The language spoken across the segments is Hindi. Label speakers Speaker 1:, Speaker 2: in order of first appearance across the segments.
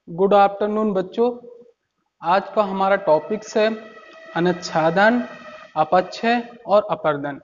Speaker 1: गुड आफ्टरनून बच्चों। आज का हमारा टॉपिक्स है अनुच्छादन, अपक्षय और अपर्दन।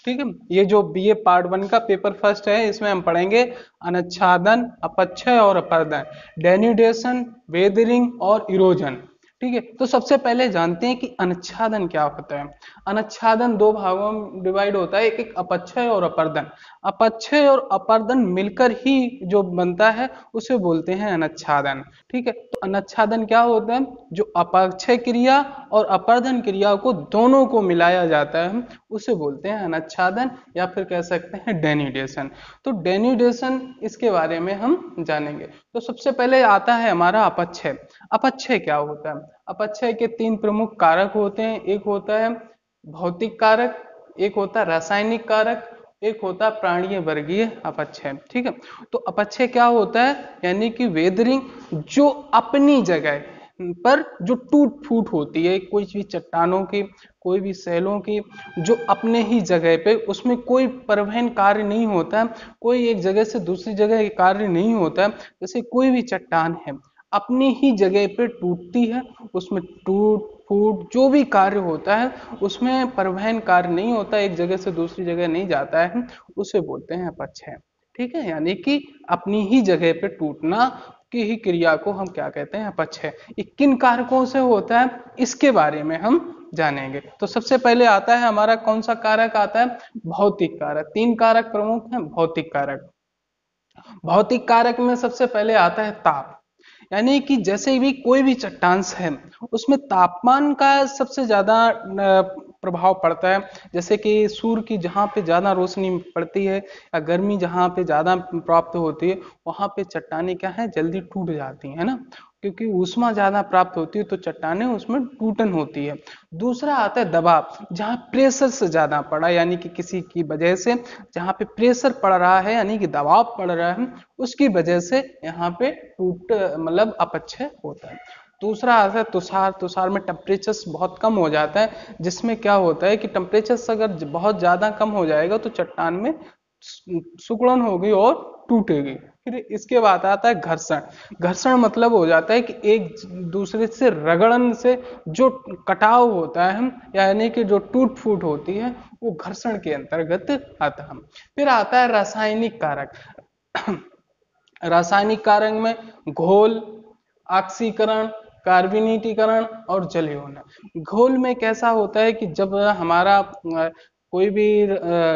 Speaker 1: ठीक है, ये जो बीए पार्ट 1 का पेपर फर्स्ट है, इसमें हम पढ़ेंगे अनुच्छादन, अपक्षय और अपर्दन, डेन्यूडेशन, वेदरिंग और इरोजन। ठीक है, तो सबसे पहले जानते हैं कि अनुच्छादन क्या होता है। अनुच्छादन दो भागों में डिवाइड होता है, एक अपक्षय और अपर्दन। अपक्षय और अपर्दन मिलकर ही जो बनता है उसे बोलते हैं अनुच्छादन। ठीक है, तो अनुच्छादन क्या होता है, जो अपक्षय क्रिया और अपर्दन क्रिया को दोनों को मिलाया जाता है उसे बोलते हैं अनुच्छादन, या फिर कह सकते हैं डेन्यूडेशन। तो डेन्यूडेशन, इसके बारे में हम जानेंगे। तो सबसे पहले आता है हमारा अपक्षय। अपक्षय क्या होता है? अपक्षय के तीन प्रमुख कारक होते हैं। एक होता है भौतिक कारक, एक होता है रासायनिक कारक, एक होता है प्राणीय वर्गीय अपक्षय। ठीक है, तो अपक्षय क्या होता है, यानी कि वेदरिंग, जो अपनी जगह पर जो टूट फूट होती है, कोई भी चट्टानों की, कोई भी सैलों की, जो अपने ही जगह पे, उसमें कोई परिवहन कार्य नहीं होता, कोई एक जगह से दूसरी जगह कार्य नहीं होता। जैसे कोई भी चट्टान है अपनी ही जगह पे टूटती है, उसमें टूट फूट जो भी कार्य होता है उसमें परिवहन कार्य नहीं होता, एक जगह से दूसरी जगह नहीं जाता है, उसे बोलते हैं अपक्षय। ठीक है, यानी कि अपनी ही जगह पे टूटना की ही क्रिया को हम क्या कहते हैं, अपक्षय। ये किन कारकों से होता है इसके बारे में हम जानेंगे। तो सबसे पहले आता है हमारा कौन सा कारक आता है, भौतिक कारक। तीन कारक प्रमुख हैं भौतिक कारक। भौतिक कारक में सबसे पहले आता है ताप, यानी कि जैसे भी कोई भी चट्टान है उसमें तापमान का सबसे ज्यादा प्रभाव पड़ता है। जैसे कि सूर्य की जहाँ पे ज्यादा रोशनी पड़ती है या गर्मी जहाँ पे ज्यादा प्राप्त होती है, वहां पे चट्टानें क्या है, जल्दी टूट जाती है ना, क्योंकि ऊष्मा ज्यादा प्राप्त होती है तो चट्टानें उसमें टूटन होती है। दूसरा आता है दबाव, जहाँ प्रेशर से ज्यादा पड़ा, यानी कि किसी की वजह से जहाँ पे प्रेशर पड़ रहा है, यानी कि दबाव पड़ रहा है, उसकी वजह से यहाँ पे टूट मतलब अपक्षय होता है। दूसरा आता है तुषार। तुषार में टेम्परेचर बहुत कम हो जाता है, जिसमें क्या होता है कि टेम्परेचर अगर बहुत ज्यादा कम हो जाएगा तो चट्टान में सिकुड़न होगी और टूटेगी। फिर इसके बाद आता है घर्षण। घर्षण मतलब हो जाता है कि एक दूसरे से रगड़न से जो कटाव होता है, यानी कि जो टूट फूट होती है, वो घर्षण के अंतर्गत आता है। फिर आता है रासायनिक कारक। रासायनिक कारक में घोल, ऑक्सीकरण, कार्बनिकीकरण और जलीय। घोल में कैसा होता है कि जब हमारा कोई भी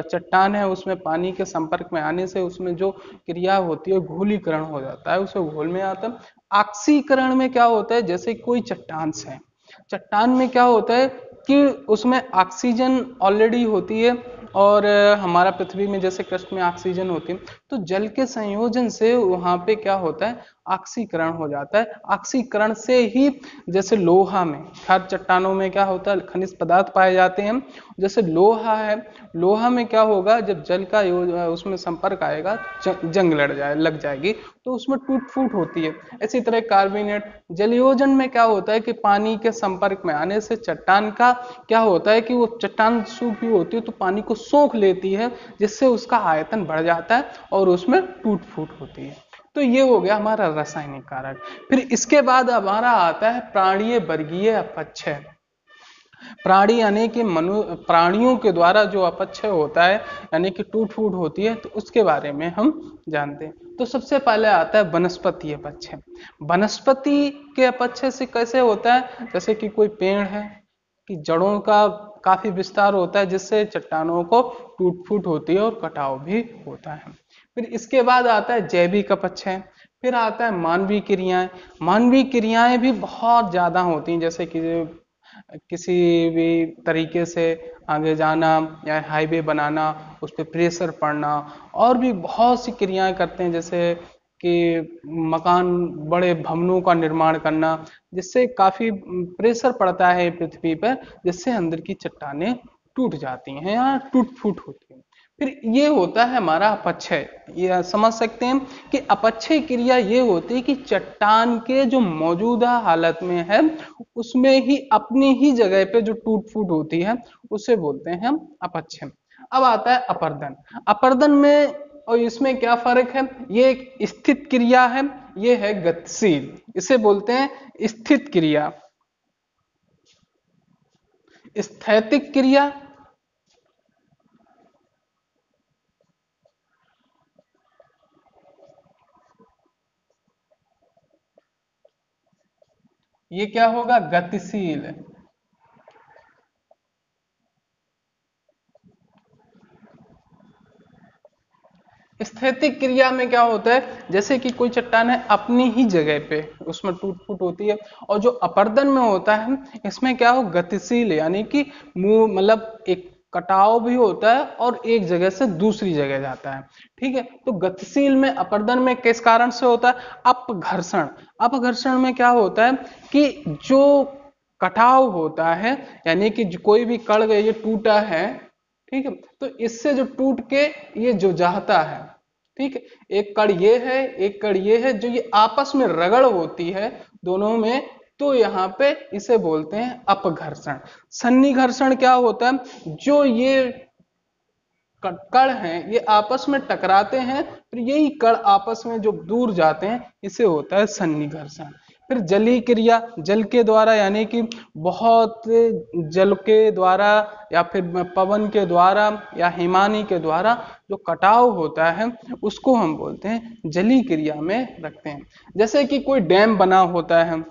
Speaker 1: चट्टान है उसमें पानी के संपर्क में आने से उसमें जो क्रिया होती है घोलीकरण हो जाता है, उसे घोल में आता है। ऑक्सीकरण में क्या होता है, जैसे कोई चट्टान है, चट्टान में क्या होता है कि उसमें ऑक्सीजन ऑलरेडी होती है, और हमारा पृथ्वी में जैसे क्रस्ट में ऑक्सीजन होती है, तो जल के संयोजन से वहां पे क्या होता है, ऑक्सीकरण हो जाता है। ऑक्सीकरण से ही जैसे लोहा में, हर चट्टानों में क्या होता है, खनिज पदार्थ पाए जाते हैं। जैसे लोहा है, लोहा में क्या होगा, जब जल का उसमें संपर्क आएगा, जंग लग जाएगी, तो उसमें टूट फूट होती है। इसी तरह कार्बोनेट। जलयोजन में क्या होता है कि पानी के संपर्क में आने से चट्टान का क्या होता है कि वो चट्टान सूखी होती है तो पानी को सोख लेती है, जिससे उसका आयतन बढ़ जाता है और उसमें टूट फूट होती है। तो ये हो गया हमारा रासायनिक कारक। फिर इसके बाद हमारा आता है प्राणीय वर्गीय अपक्षय। प्राणी यानी कि प्राणियों के द्वारा जो अपक्षय होता है, यानी कि टूट फूट होती है, तो उसके बारे में हम जानते हैं। तो सबसे पहले आता है वनस्पति अपक्षय। वनस्पति के अपक्षय से कैसे होता है, जैसे कि कोई पेड़ है कि जड़ों का काफी विस्तार होता है, जिससे चट्टानों को टूट फूट होती है और कटाव भी होता है। फिर इसके बाद आता है जैविक अपक्षय। फिर आता है मानवीय क्रियाएं। मानवीय क्रियाएं भी बहुत ज्यादा होती हैं, जैसे कि किसी भी तरीके से आगे जाना या हाईवे बनाना, उस पर प्रेशर पड़ना, और भी बहुत सी क्रियाएं करते हैं, जैसे कि मकान, बड़े भवनों का निर्माण करना, जिससे काफी प्रेशर पड़ता है पृथ्वी पर, जिससे अंदर की चट्टानें टूट जाती हैं या टूट फूट होती हैं। फिर ये होता है हमारा अपक्षय। ये समझ सकते हैं कि अपक्षय क्रिया ये होती है कि चट्टान के जो मौजूदा हालत में है उसमें ही अपनी ही जगह पे जो टूट फूट होती है उसे बोलते हैं हम अपक्षय। अब आता है अपर्दन। अपर्दन में और इसमें क्या फर्क है, ये एक स्थित क्रिया है, ये है गतिशील, इसे बोलते हैं स्थित क्रिया। स्थैतिक क्रिया ये क्या होगा, गतिशील। स्थैतिक क्रिया में क्या होता है, जैसे कि कोई चट्टान है अपनी ही जगह पे उसमें टूट फूट होती है, और जो अपरदन में होता है इसमें क्या हो, गतिशील है, यानी कि मुंह मतलब एक कटाव भी होता है और एक जगह से दूसरी जगह जाता है। ठीक है, तो गतिशील में अपर्दन में किस कारण से होता है, अपघर्षण। अपघर्षण में क्या होता है कि जो कटाव होता है, यानी कि कोई भी कण ये टूटा है, ठीक है, तो इससे जो टूट के ये जो जाता है, ठीक है, एक कण ये है एक कण ये है, जो ये आपस में रगड़ होती है दोनों में, तो यहाँ पे इसे बोलते हैं अपघर्षण। सन्निघर्षण क्या होता है, जो ये कण हैं ये आपस में टकराते हैं, फिर यही कण आपस में जो दूर जाते हैं, इसे होता है सन्निघर्षण। फिर जलीय क्रिया, जल के द्वारा, यानी कि बहुत जल के द्वारा या फिर पवन के द्वारा या हिमानी के द्वारा जो कटाव होता है उसको हम बोलते हैं जलीय क्रिया में रखते हैं। जैसे कि कोई डैम बना होता है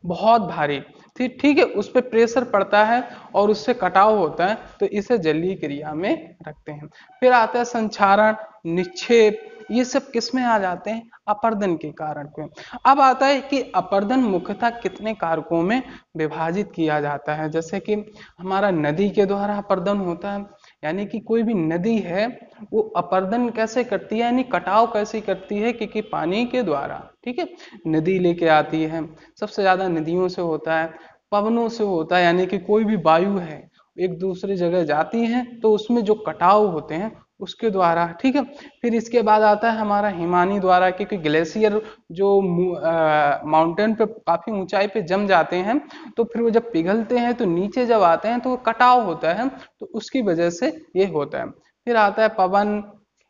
Speaker 1: बहुत भारी, ठीक ठीक है, उस पर प्रेशर पड़ता है और उससे कटाव होता है, तो इसे जलीय क्रिया में रखते हैं। फिर आता है संक्षारण, निक्षेप, ये सब किसमें आ जाते हैं, अपर्दन के कारक में। अब आता है कि अपर्दन मुख्यतः कितने कारकों में विभाजित किया जाता है। जैसे कि हमारा नदी के द्वारा अपर्दन होता है, यानी कि कोई भी नदी है वो अपर्दन कैसे करती है, यानी कटाव कैसे करती है, क्योंकि पानी के द्वारा, ठीक है, नदी लेके आती है, सबसे ज्यादा नदियों से होता है, पवनों से होता है, यानी कि कोई भी वायु है एक दूसरी जगह जाती है तो उसमें जो कटाव होते हैं उसके द्वारा, ठीक है। फिर इसके बाद आता है हमारा हिमानी द्वारा, क्योंकि ग्लेशियर जो माउंटेन पे काफी ऊंचाई पे जम जाते हैं, तो फिर वो जब पिघलते हैं तो नीचे जब आते हैं तो कटाव होता है, तो उसकी वजह से ये होता है। फिर आता है पवन,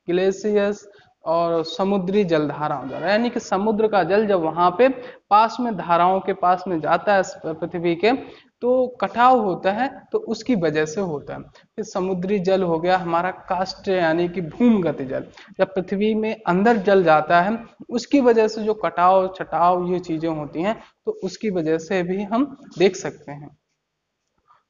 Speaker 1: ग्लेशियर्स और समुद्री जल धाराओं द्वारा, यानी कि समुद्र का जल जब वहां पे पास में धाराओं के पास में जाता है पृथ्वी के, तो कटाव होता है, तो उसकी वजह से होता है। फिर समुद्री जल हो गया हमारा काष्ठ, यानी कि भूमिगत जल, जब पृथ्वी में अंदर जल जाता है उसकी वजह से जो कटाव छटाव ये चीजें होती हैं, तो उसकी वजह से भी हम देख सकते हैं।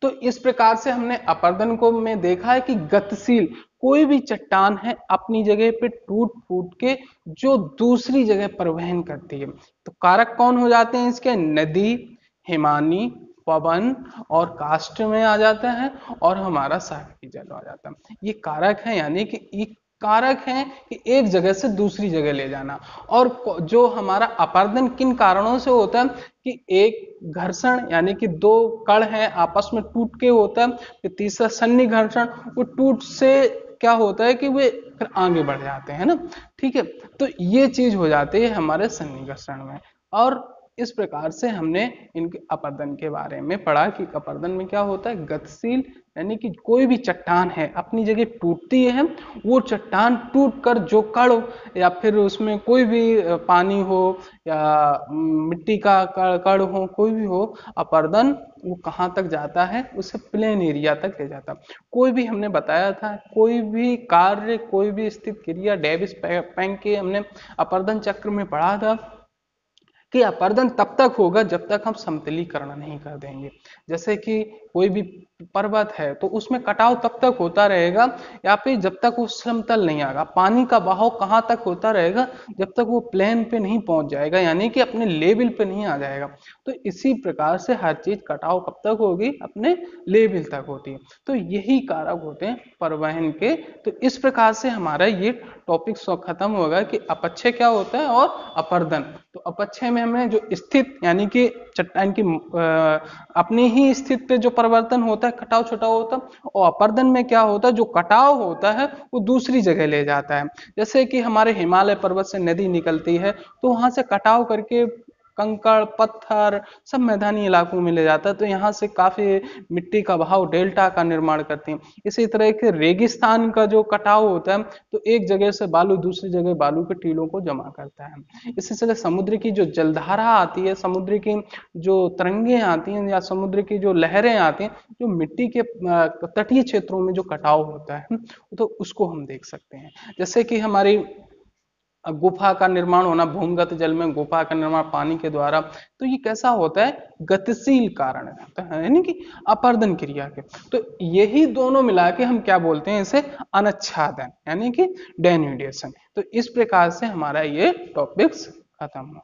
Speaker 1: तो इस प्रकार से हमने अपर्दन को में देखा है कि गतिशील कोई भी चट्टान है अपनी जगह पे टूट फूट के जो दूसरी जगह परिवहन करती है। तो कारक कौन हो जाते हैं इसके, नदी, हिमानी, पवन और काष्ठ में आ जाता है, और हमारा सागरी जल आ जाता है। ये कारक है, यानी कि ये कारक हैं कि एक जगह से दूसरी जगह ले जाना। और जो हमारा अपर्दन किन कारणों से होता है, कि एक घर्षण, यानी कि दो कण हैं आपस में टूट के होता है। फिर तीसरा सन्निघर्षण, वो टूट से क्या होता है कि वे फिर आगे बढ़ जाते हैं ना, ठीक है, तो ये चीज हो जाती है हमारे सन्निघर्षण में। और इस प्रकार से हमने इनके अपर्दन के बारे में पढ़ा कि अपर्दन में क्या होता है, गतिशील, यानी कि कोई भी चट्टान है अपनी जगह टूटती है, वो चट्टान टूट कर जो कण या फिर उसमें कोई भी पानी हो या मिट्टी का कण हो, कोई भी हो, अपर्दन वो कहाँ तक जाता है, उसे प्लेन एरिया तक ले जाता है। कोई भी हमने बताया था, कोई भी कार्य, कोई भी स्थित क्रिया, डेविस पैंक के हमने अपर्दन चक्र में पढ़ा था कि अपर्दन तब तक होगा जब तक हम समतलीकरण नहीं कर देंगे। जैसे कि कोई भी पर्वत है तो उसमें कटाव तब तक होता रहेगा, या फिर जब तक वो समतल नहीं आएगा। पानी का बहाव कहाँ तक होता रहेगा, जब तक वो प्लेन पे नहीं पहुंच जाएगा, यानी कि अपने लेवल पे नहीं आ जाएगा। तो इसी प्रकार से हर चीज कटाव कब तक होगी, अपने लेवल तक होती है। तो यही कारक होते हैं परिवहन के। तो इस प्रकार से हमारा ये टॉपिक खत्म होगा कि अपक्षय क्या होता है और अपर्दन। तो अपक्षय में हमें जो स्थित, यानी कि चट्टान की अपनी ही स्थिति पे जो परिवर्तन होता है, कटाव छटाव होता है, और अपर्दन में क्या होता है, जो कटाव होता है वो दूसरी जगह ले जाता है। जैसे कि हमारे हिमालय पर्वत से नदी निकलती है तो वहां से कटाव करके कंकड़ पत्थर सब मैदानी इलाकों में ले जाता है, तो यहाँ से काफी मिट्टी का बहाव डेल्टा का निर्माण करती है। इसी तरह के रेगिस्तान का जो कटाव होता है तो एक जगह से बालू दूसरी जगह बालू के टीलों को जमा करता है। इसी तरह समुद्र की जो जलधारा आती है, समुद्र की जो तरंगे आती हैं या समुद्र की जो लहरें आती हैं, जो मिट्टी के तटीय क्षेत्रों में जो कटाव होता है तो उसको हम देख सकते हैं। जैसे कि हमारी गुफा का निर्माण होना, भूमिगत जल में गुफा का निर्माण पानी के द्वारा, तो ये कैसा होता है, गतिशील कारण होता है, यानी कि अपरदन क्रिया के। तो यही दोनों मिला के हम क्या बोलते हैं, इसे अनच्छादन यानी कि डेन्यूडेशन। तो इस प्रकार से हमारा ये टॉपिक्स खत्म हो।